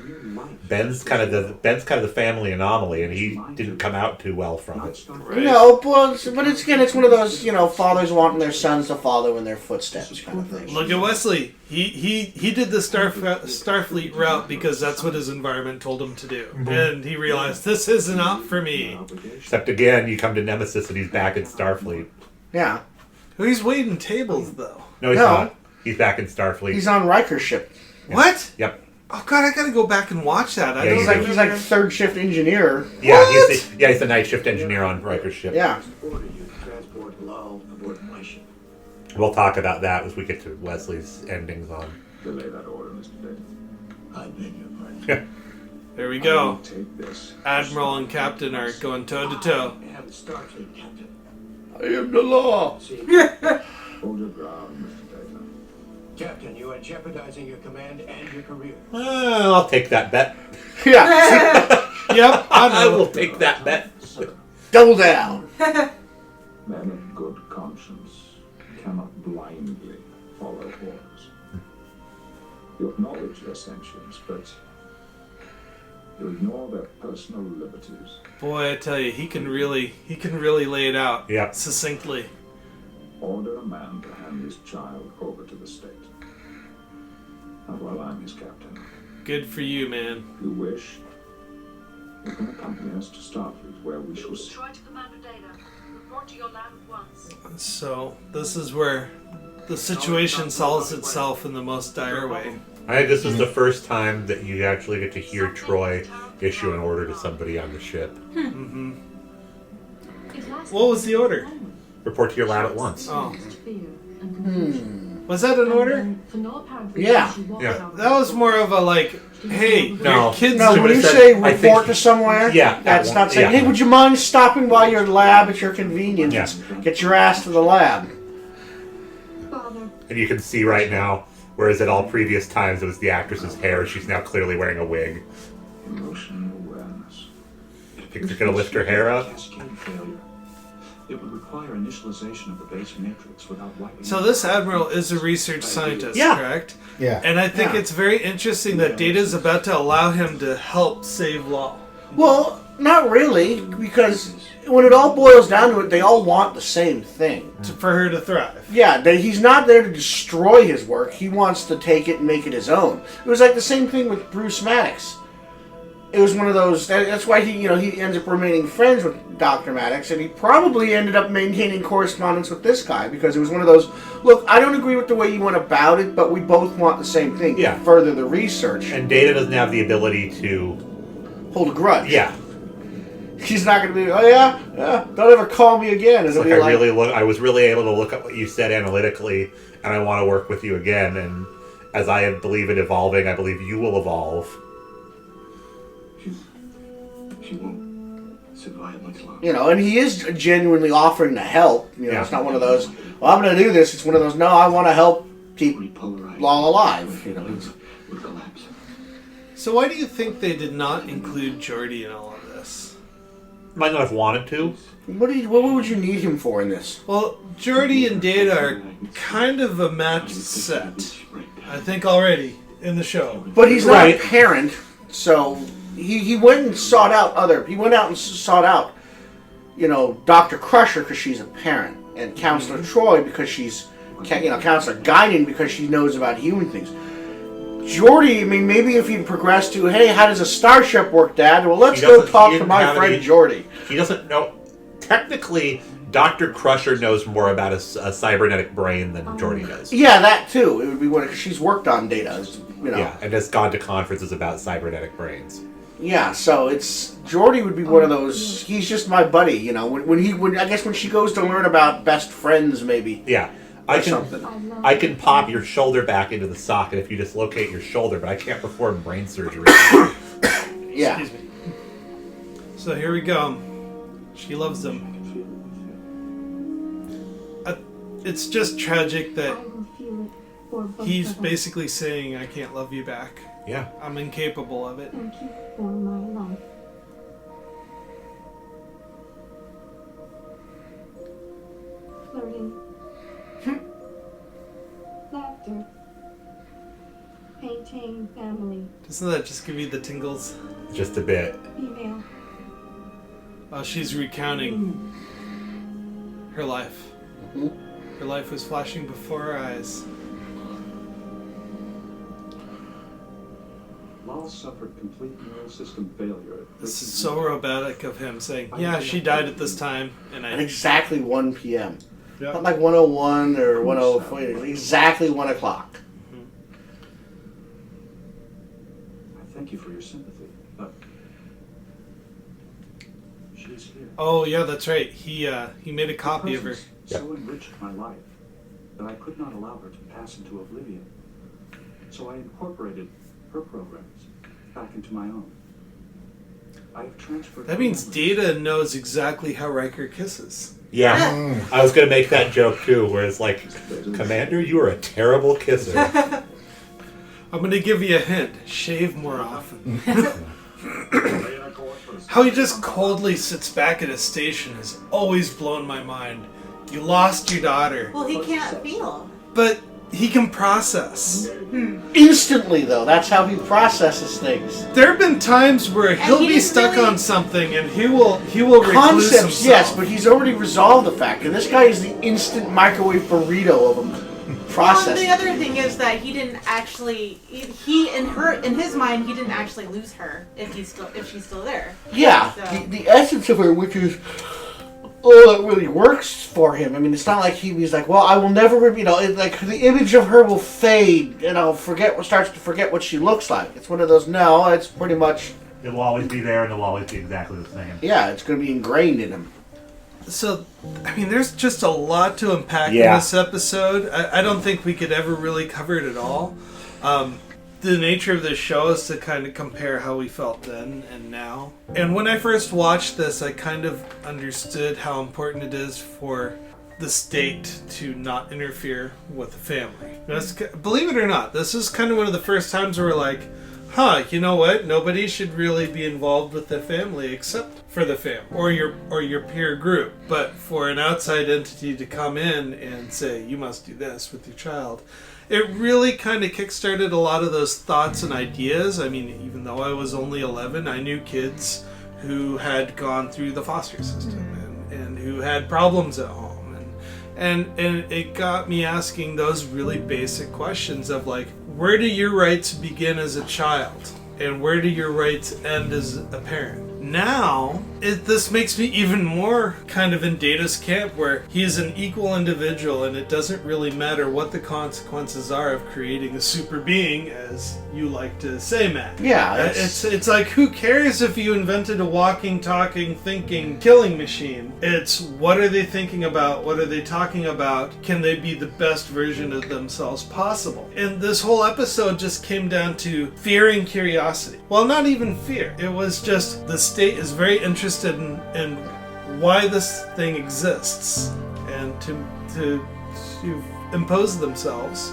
Ben's kind of the family anomaly, and he didn't come out too well from it. Right. No, but it's one of those, fathers wanting their sons to follow in their footsteps kind of thing. Look at Wesley. He did the Starfleet route because that's what his environment told him to do. And he realized, this isn't out for me. Except again, you come to Nemesis and he's back in Starfleet. Yeah. He's waiting tables, though. No, he's not. He's back in Starfleet. He's on Riker's ship. What? Yep. Oh god, I gotta go back and watch that. He's like third shift engineer. Yeah, he's the night shift engineer on Riker's ship. Yeah. Order you to transport Law aboard my ship. We'll talk about that as we get to Wesley's endings on. Delay that order, Mr. Data. I beg your pardon. There we I go. will take this. Admiral and Captain are going toe to toe. I am Starfleet Captain. I am the Law. Hold your ground, Mr. Data. Captain, you are jeopardizing your command and your career. I'll take that bet. Yeah. Yep, I will take that bet. Double down. Men of good conscience cannot blindly follow orders. You acknowledge their sentience, but you ignore their personal liberties. Boy, I tell you, he can really lay it out succinctly. Order a man to hand his child over to the state. And while I'm his captain, Good for you, man. if you wish, you can accompany us to Starfleet, where we shall see. Try to Commander Data. Report to your lab at once. So, this is where the situation solves itself in the most dire way. I think this is the first time that you actually get to hear Troy issue an order to somebody on the ship. Mm-hmm. What was the order? Report to your lab at once. Oh. Was that an order? Yeah. Yeah. That was more of a hey, your kids No, are when you said- say I report think- to somewhere, Yeah, that's that not one, saying, yeah. hey, would you mind stopping by your lab at your convenience? Yeah. Get your ass to the lab. Father, And you can see right now, whereas at all previous times it was the actress's hair, she's now clearly wearing a wig. Emotional awareness. Think they're going to lift her hair up? Cascade failure. It would require initialization of the base matrix without wiping. So this admiral is a research scientist, Yeah. correct? Yeah. And I think Yeah. it's very interesting that Data's about to allow him to help save Law. Well, not really, because when it all boils down to it, they all want the same thing. For her to thrive. Yeah, he's not there to destroy his work. He wants to take it and make it his own. It was like the same thing with Bruce Maddox. It was one of those. That's why he ends up remaining friends with Dr. Maddox, and he probably ended up maintaining correspondence with this guy because it was one of those. Look, I don't agree with the way you went about it, but we both want the same thing. Yeah. To further the research. And Data doesn't have the ability to... Hold a grudge. Yeah. He's not going to be, oh yeah, don't ever call me again. It's It'll like be I was really able to look at what you said analytically, and I want to work with you again, and as I believe in evolving, I believe you will evolve. She won't survive much longer. and he is genuinely offering to help. Yeah. It's not one of those, well, I'm going to do this. It's one of those, no, I want to help keep Repolarized. Law alive. Would collapse. So why do you think they did not include Geordi in all of this? Might not have wanted to. What would you need him for in this? Well, Geordi and Data are kind of a matched set, I think, already in the show. But he's not Right. a parent, so he went and sought out he went out and sought out, Dr. Crusher because she's a parent, and Counselor Troy because she's, Counselor Guinan because she knows about human things. Geordi, maybe if he'd progressed to, hey, how does a starship work, Dad? Well, let's go talk to my friend Geordi. He doesn't know. Technically, Dr. Crusher knows more about a cybernetic brain than Geordi does. Yeah, that too. It would be because she's worked on Data, Yeah, and has gone to conferences about cybernetic brains. Yeah, so it's Jordy would be one of those. He's just my buddy, you know. When I guess when she goes to learn about best friends, maybe. Yeah, I can pop your shoulder back into the socket if you dislocate your shoulder, but I can't perform brain surgery. Yeah. Excuse me. So here we go. She loves him. It's just tragic that he's basically saying, "I can't love you back. Yeah, I'm incapable of it." Thank you for my life. Flirting. Laughter. Painting family. Doesn't that just give you the tingles? just a bit. Female. While she's recounting her life. Mm-hmm. Her life was flashing before her eyes. Lal suffered complete nervous system failure. This is so robotic of him saying, "Yeah, she died at this time," and At exactly 1 p.m. Yep. Not like 1:01 or 1:04. Exactly 1 o'clock. I thank you for your sympathy, but she's here. Oh yeah, that's right. He made a copy of her. So enriched my life that I could not allow her to pass into oblivion. So I incorporated her programs back into my own. I have transferred. That means Data knows exactly how Riker kisses. Yeah, I was going to make that joke too, where it's like, Commander, you are a terrible kisser. I'm going to give you a hint. Shave more often. How he just coldly sits back at his station has always blown my mind. You lost your daughter. Well, he can't feel. But he can process. Instantly, though. That's how he processes things. There have been times where he'll he be didn't stuck really- on something and he will recluse Concepts, himself. yes, but he's already resolved the fact. And this guy is the instant microwave burrito of him. Well, Processing. the other thing is that he didn't actually. In his mind, he didn't actually lose her if she's still there. Yeah, So- the essence of her, which is all that really works for him. I mean, it's not like he's like, well, I will never, like the image of her will fade, and I'll starts to forget what she looks like. It's one of those. No, it's pretty much. It'll always be there, and it'll always be exactly the same. Yeah, it's going to be ingrained in him. So, I mean, there's just a lot to unpack in this episode. I don't think we could ever really cover it at all. The nature of this show is to kind of compare how we felt then and now. And when I first watched this, I kind of understood how important it is for the state to not interfere with the family. Believe it or not, this is kind of one of the first times where we're like, you know what? Nobody should really be involved with the family except for the family or your peer group. But for an outside entity to come in and say, you must do this with your child, it really kind of kickstarted a lot of those thoughts and ideas. I mean, even though I was only 11, I knew kids who had gone through the foster system and who had problems at home. And it got me asking those really basic questions of like, where do your rights begin as a child? And where do your rights end as a parent? Now, this makes me even more kind of in Data's camp where he is an equal individual and it doesn't really matter what the consequences are of creating a super being, as you like to say, Matt. Yeah. It's like, who cares if you invented a walking, talking, thinking, killing machine? It's what are they thinking about? What are they talking about? Can they be the best version of themselves possible? And this whole episode just came down to fear and curiosity. Well, not even fear. It was just the state is very interested in why this thing exists and to impose themselves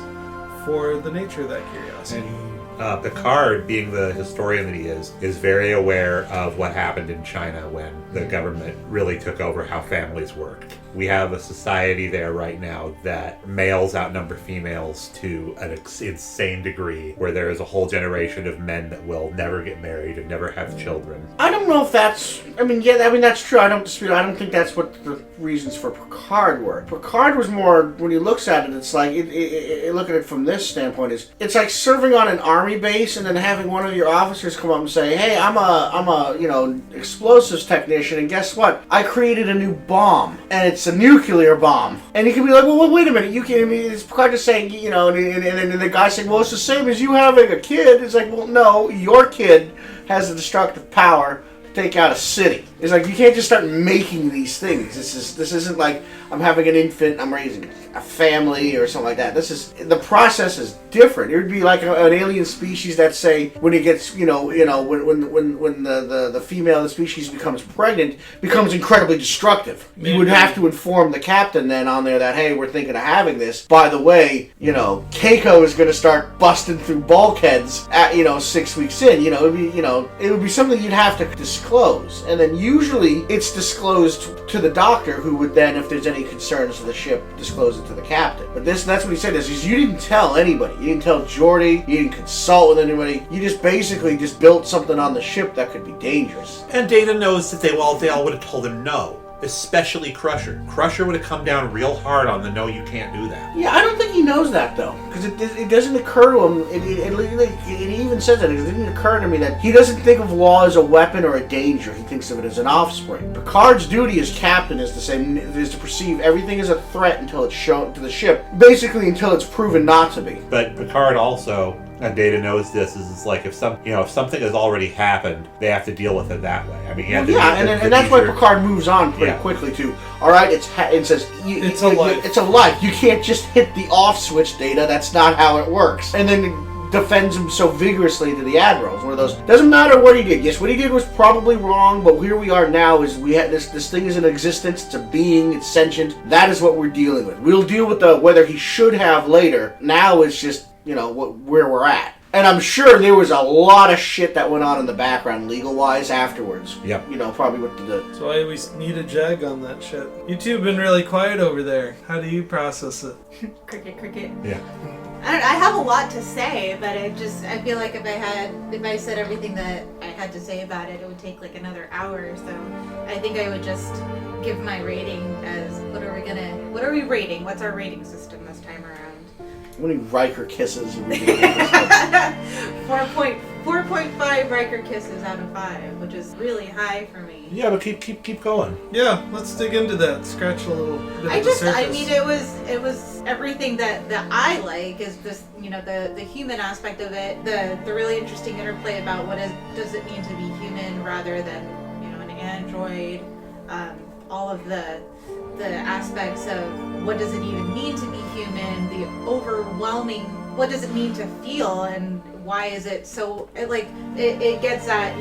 for the nature of that curiosity. And Picard, being the historian that he is very aware of what happened in China when the government really took over how families worked. We have a society there right now that males outnumber females to an insane degree, where there is a whole generation of men that will never get married and never have children. I don't know if that's. That's true. I don't dispute. I don't think that's what the reasons for Picard were. Picard was more, when he looks at it, it's like look at it from this standpoint. It's like serving on an army base and then having one of your officers come up and say, "Hey, I'm a explosives technician, and guess what? I created a new bomb, and it's a nuclear bomb." And you can be like, "Well, wait a minute. You can." I mean, it's Picard just saying, and the guy saying, "Well, it's the same as you having a kid." It's like, well, no, your kid has the destructive power to take out a city. It's like you can't just start making these things. This isn't like I'm having an infant, I'm raising a family or something like that. The process is different. It would be like an alien species that say when it gets when the female of the species becomes pregnant, becomes incredibly destructive. You would have to inform the captain then on there that, hey, we're thinking of having this. By the way, Keiko is going to start busting through bulkheads at 6 weeks in. It would be something you'd have to disclose, and then usually it's disclosed to the doctor, who would then, if there's any concerns of the ship, disclose it to the captain. But that's what he said, is you didn't tell anybody. You didn't tell Geordi, you didn't consult with anybody. You just basically built something on the ship that could be dangerous. And Data knows that they all would have told him no. Especially Crusher. Crusher would have come down real hard on the no, you can't do that. Yeah, I don't think he knows that, though. Because it doesn't occur to him. It even says that. It didn't occur to me that he doesn't think of law as a weapon or a danger. He thinks of it as an offspring. Picard's duty as captain is to perceive everything as a threat until it's shown to the ship. Basically, until it's proven not to be. But Picard also... And Data knows this. Is like if something has already happened, they have to deal with it that way. I mean, and that's why Picard moves on pretty quickly to. All right, it says it's a life. It's a life. You can't just hit the off switch, Data. That's not how it works. And then defends him so vigorously to the admirals. One of those. Doesn't matter what he did. Yes, what he did was probably wrong, but here we are now. Is we had this thing is in existence. It's a being. It's sentient. That is what we're dealing with. We'll deal with whether he should have later. Now it's just. Where we're at. And I'm sure there was a lot of shit that went on in the background, legal-wise, afterwards. Yep. Probably with the... That's why we need a jag on that shit. You two have been really quiet over there. How do you process it? Cricket. Yeah. I have a lot to say, but I feel like if I said everything that I had to say about it, it would take like another hour or so. I think I would just give my rating as, what are we rating? What's our rating system this time around? How many Riker kisses? 4.5 Riker kisses out of 5, which is really high for me. Yeah, but keep going. Yeah, let's dig into that. Scratch a little bit of the surface. I mean, it was everything that I like is this, the human aspect of it, the really interesting interplay about does it mean to be human rather than an android, all of the aspects of what does it even mean to be human, the overwhelming, what does it mean to feel, and why is it so, it gets at,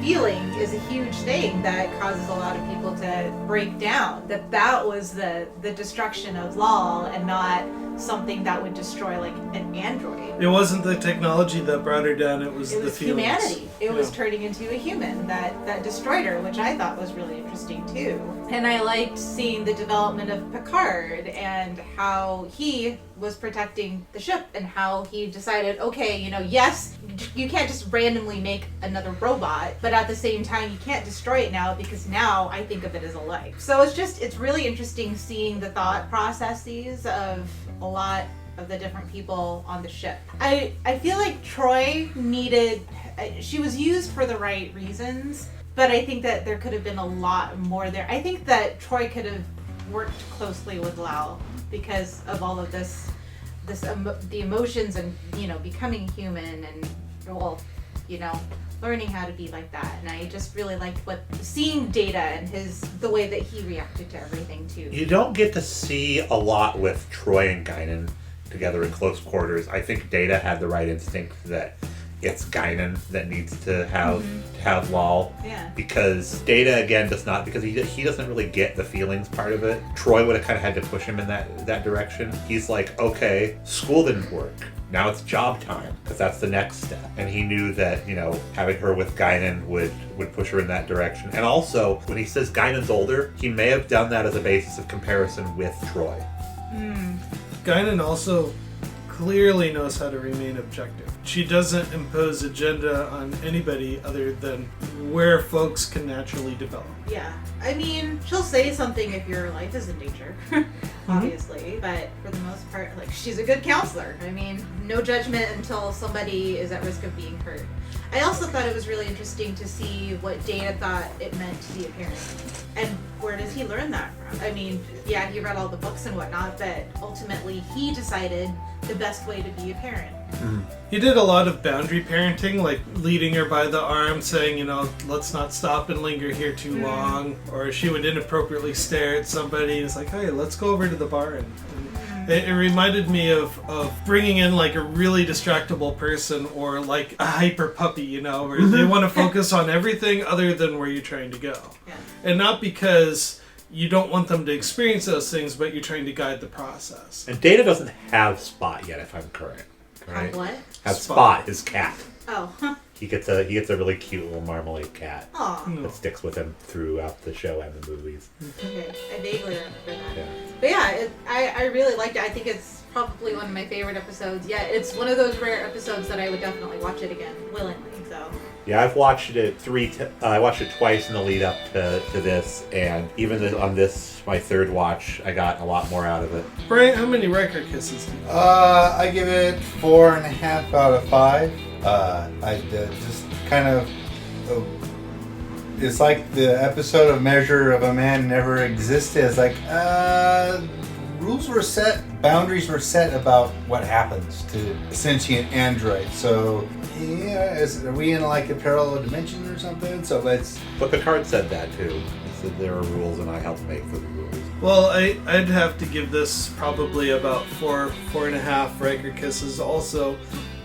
feeling is a huge thing that causes a lot of people to break down. That was the destruction of Lal and not something that would destroy like an android. It wasn't the technology that brought her down, it was the feelings. Humanity. It was turning into a human that destroyed her, which I thought was really interesting too. And I liked seeing the development of Picard and how he was protecting the ship and how he decided, okay, yes, you can't just randomly make another robot, but at the same time you can't destroy it now because now I think of it as a life. So it's really interesting seeing the thought processes of a lot of the different people on the ship. I feel like Troy she was used for the right reasons, but I think that there could have been a lot more there. I think that Troy could have worked closely with Lal because of all of the emotions and becoming human and learning how to be like that. And I just really liked seeing Data and the way that he reacted to everything too. You don't get to see a lot with Troy and Guinan together in close quarters. I think Data had the right instinct that it's Guinan that needs to have Lal. Yeah. Because Data again does not, because he doesn't really get the feelings part of it. Troy would have kind of had to push him in that direction. He's like, okay, school didn't work. Now it's job time, because that's the next step. And he knew that, having her with Guinan would push her in that direction. And also, when he says Guinan's older, he may have done that as a basis of comparison with Troy. Guinan also clearly knows how to remain objective. She doesn't impose agenda on anybody other than where folks can naturally develop. Yeah. I mean, she'll say something if your life is in danger, obviously, but for the most part, she's a good counselor. I mean, no judgment until somebody is at risk of being hurt. I also thought it was really interesting to see what Data thought it meant to be a parent. And where does he learn that from? I mean, yeah, he read all the books and whatnot, but ultimately he decided the best way to be a parent. He did a lot of boundary parenting, like leading her by the arm, saying, let's not stop and linger here too long. Or she would inappropriately stare at somebody, and it's like, hey, let's go over to the bar. And it reminded me of bringing in like a really distractible person, or like a hyper puppy, where they want to focus on everything other than where you're trying to go. Yeah. And not because you don't want them to experience those things, but you're trying to guide the process. And Data doesn't have Spot yet, if I'm correct. Right? What? Have Spot, his cat. Oh. He gets a really cute little marmalade cat Aw. that sticks with him throughout the show and the movies. Okay, I vaguely remember that. Yeah. But yeah, I really liked it. I think it's probably one of my favorite episodes. Yeah, it's one of those rare episodes that I would definitely watch it again willingly. So. Yeah, I've watched it I watched it twice in the lead up to this, and even on this, my third watch, I got a lot more out of it. Brian, how many Riker kisses do you have? I give it 4.5 out of 5. I just kind of... it's like the episode of Measure of a Man never existed. It's like, rules were set, boundaries were set about what happens to sentient androids. So, yeah, are we in like a parallel dimension or something? So let's... But Picard said that too. He said there are rules and I helped make the rules. Well, I'd have to give this probably about 4.5 Riker kisses also.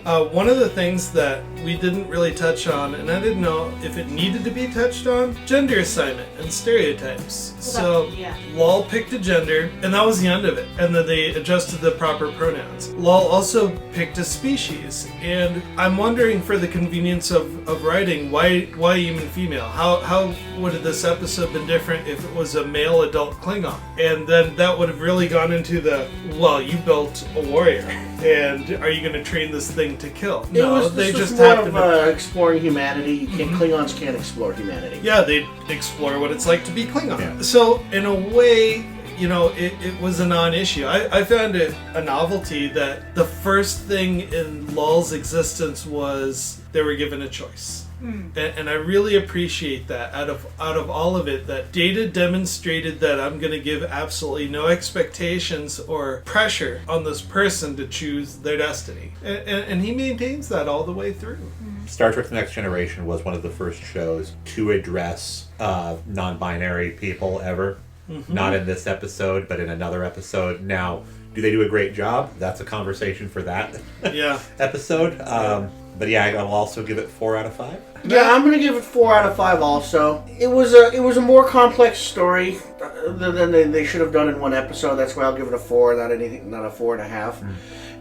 One of the things that we didn't really touch on, and I didn't know if it needed to be touched on, gender assignment and stereotypes. So, Lol picked a gender, and that was the end of it. And then they adjusted the proper pronouns. Lol also picked a species, and I'm wondering, for the convenience of writing, why even female? How would this episode been different if it was a male adult Klingon? And then that would have really gone into you built a warrior, and are you going to train this thing to kill? This was more of exploring humanity. Klingons can't explore humanity. Yeah, they explore what it's like to be Klingon. Yeah. So in a way, it was a non-issue. I found it a novelty that the first thing in Lol's existence was they were given a choice. And I really appreciate that out of all of it, that Data demonstrated that I'm going to give absolutely no expectations or pressure on this person to choose their destiny. And he maintains that all the way through. Star Trek The Next Generation was one of the first shows to address non-binary people ever. Mm-hmm. Not in this episode, but in another episode. Now, do they do a great job? That's a conversation for that episode. But yeah, I'll also give it 4 out of 5. Yeah, I'm gonna give it 4 out of 5 also. It was a more complex story than they should have done in one episode. That's why I'll give it a 4, not a 4.5.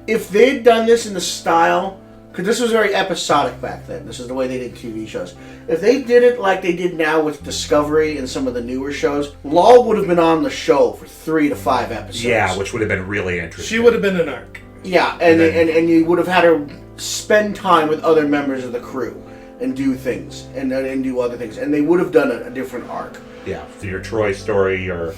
If they'd done this in the style, because this was very episodic back then. This is the way they did TV shows. If they did it like they did now with Discovery and some of the newer shows, Lol would have been on the show for 3 to 5 episodes. Yeah, which would have been really interesting. She would have been an arc. Yeah, and you would have had her spend time with other members of the crew and do things and do other things, and they would have done a different arc. Yeah, so your Troy story, your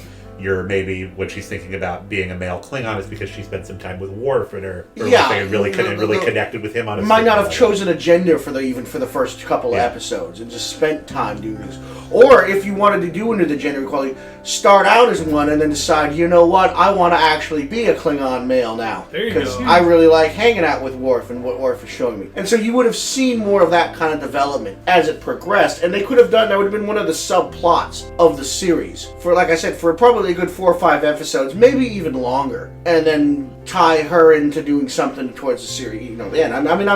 maybe when she's thinking about being a male Klingon is because she spent some time with Worf and really connected with him on a might not have chosen a gender for the first couple of episodes and just spent time doing this. Or if you wanted to do into the gender equality, start out as one and then decide, you know what, I want to actually be a Klingon male now. There you go. I really like hanging out with Worf and what Worf is showing me. And so you would have seen more of that kind of development as it progressed, and they could have done, that would have been one of the subplots of the series. For, like I said, for probably a good 4 or 5 episodes, maybe even longer, and then tie her into doing something towards the series, the end. I mean,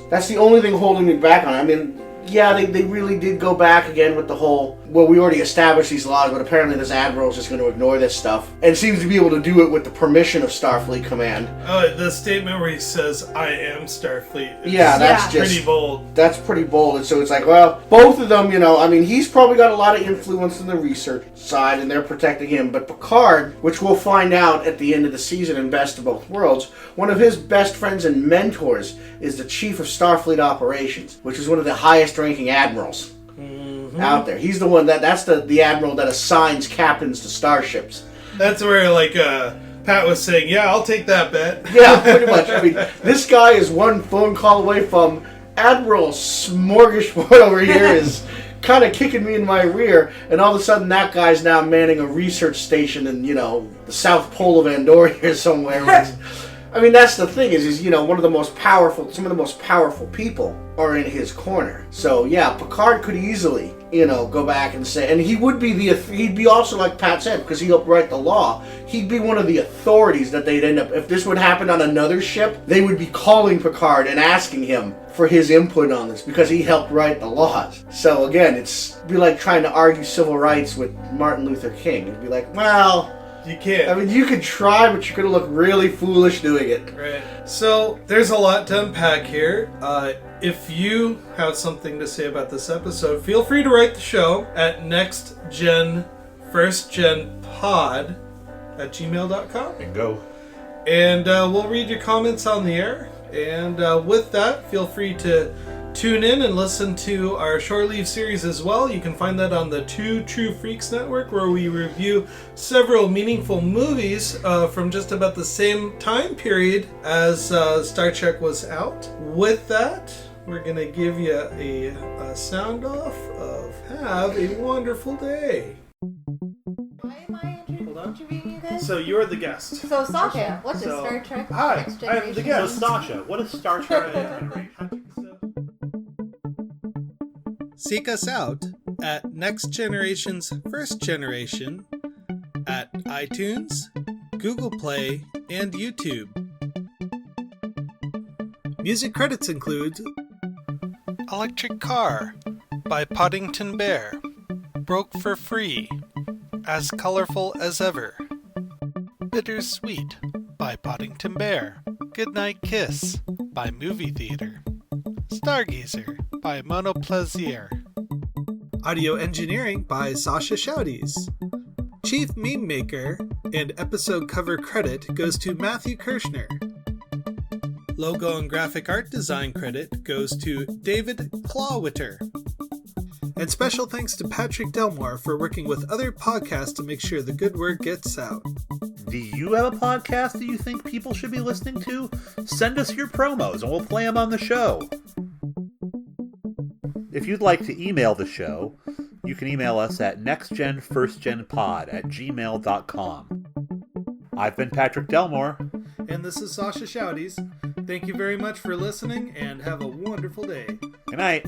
that's the only thing holding me back on it. I mean, yeah, they really did go back again with the whole, well, we already established these laws, but apparently this admiral is just going to ignore this stuff, and seems to be able to do it with the permission of Starfleet Command. The statement where he says, I am Starfleet. That's just pretty bold. That's pretty bold, and so it's like, well, both of them, he's probably got a lot of influence in the research side, and they're protecting him, but Picard, which we'll find out at the end of the season in Best of Both Worlds, one of his best friends and mentors is the Chief of Starfleet Operations, which is one of the highest ranking admirals out there. He's the one that's the admiral that assigns captains to starships. That's where Pat was saying, yeah, I'll take that bet. Yeah, pretty much. I mean, this guy is one phone call away from Admiral Smorgasbord over here is kind of kicking me in my rear, and all of a sudden that guy's now manning a research station in, the South Pole of Andoria or somewhere. I mean, that's the thing is some of the most powerful people are in his corner. So yeah, Picard could easily, go back and say, and he'd be also, like Pat said, because he helped write the law, he'd be one of the authorities that they'd end up, if this would happen on another ship, they would be calling Picard and asking him for his input on this because he helped write the laws. So again, it'd be like trying to argue civil rights with Martin Luther King. It'd be like, well, you can't. I mean, you could try, but you're going to look really foolish doing it. Right. So, there's a lot to unpack here. If you have something to say about this episode, feel free to write the show at nextgenfirstgenpod@gmail.com. Bingo. And we'll read your comments on the air. And with that, feel free to tune in and listen to our Shore Leave series as well. You can find that on the Two True Freaks Network, where we review several meaningful movies from just about the same time period as Star Trek was out. With that, we're going to give you a sound off of Have a Wonderful Day. Why am I interviewing you guys? So you're the guest. So Sasha, what is Star Trek Hi, Next I am the Generation? guest. So, Sasha, what is Star Trek Next Generation? Seek us out at Next Generation's First Generation at iTunes, Google Play, and YouTube. Music credits include Electric Car by Poddington Bear, Broke for Free, As Colorful as Ever, Bittersweet by Poddington Bear, Goodnight Kiss by Movie Theater, Stargazer by Monoplaisir. Audio engineering by Sascha Shouties. Chief Meme Maker and episode cover credit goes to Matthew Kirschner. Logo and graphic art design credit goes to David Clawwitter. And special thanks to Patrick Delmore for working with other podcasts to make sure the good word gets out. Do you have a podcast that you think people should be listening to? Send us your promos and we'll play them on the show. If you'd like to email the show, you can email us at nextgenfirstgenpod@gmail.com. I've been Patrick Delmore. And this is Sascha Shouties. Thank you very much for listening and have a wonderful day. Good night.